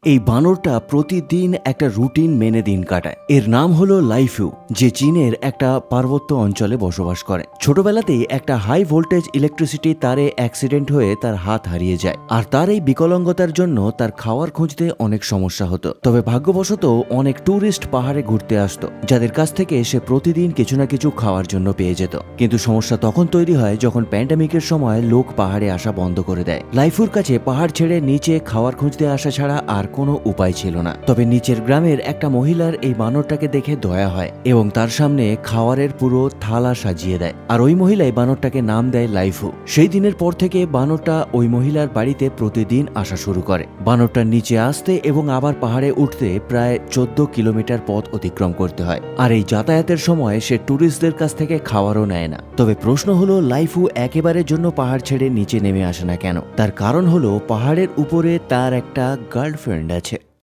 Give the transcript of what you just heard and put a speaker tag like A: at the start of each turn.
A: এই বানরটা প্রতিদিন একটা রুটিন মেনে দিন কাটায়। এর নাম হলো লাইফু, যে চীনের একটা পার্বত্য অঞ্চলে বসবাস করে। ছোটবেলাতেই একটা হাই ভোল্টেজ ইলেকট্রিসিটি তারে অ্যাক্সিডেন্ট হয়ে তার হাত হারিয়ে যায়, আর তার এই বিকলাঙ্গতার জন্য তার খাওয়ার খুঁজতে অনেক সমস্যা হতো। তবে ভাগ্যবশত অনেক ট্যুরিস্ট পাহাড়ে ঘুরতে আসতো, যাদের কাছ থেকে সে প্রতিদিন কিছু না কিছু খাওয়ার জন্য পেয়ে যেত। কিন্তু সমস্যা তখন তৈরি হয় যখন প্যান্ডামিকের সময় লোক পাহাড়ে আসা বন্ধ করে দেয়। লাইফুর কাছে পাহাড় ছেড়ে নিচে খাওয়ার খুঁজতে আসা ছাড়া আর কোনো উপায় ছিল না। তবে নিচের গ্রামের একটা মহিলার এই বানরটাকে দেখে দয়া হয় এবং তার সামনে খাওয়ারের পুরো থালা সাজিয়ে দেয়, আর ওই মহিলাই বানরটাকে নাম দেয় লাইফু। সেই দিনের পর থেকে বানরটা ওই মহিলার বাড়িতে প্রতিদিন আসা শুরু করে। বানরটার নিচে আসতে এবং আবার পাহাড়ে উঠতে প্রায় 14 কিলোমিটার পথ অতিক্রম করতে হয়, আর এই যাতায়াতের সময় সে ট্যুরিস্টদের কাছ থেকে খাওয়ারও নেয় না। তবে প্রশ্ন হলো, লাইফু একেবারের জন্য পাহাড় ছেড়ে নিচে নেমে আসে না কেন? তার কারণ হলো, পাহাড়ের উপরে তার একটা গার্লফ্রেন্ড আছে।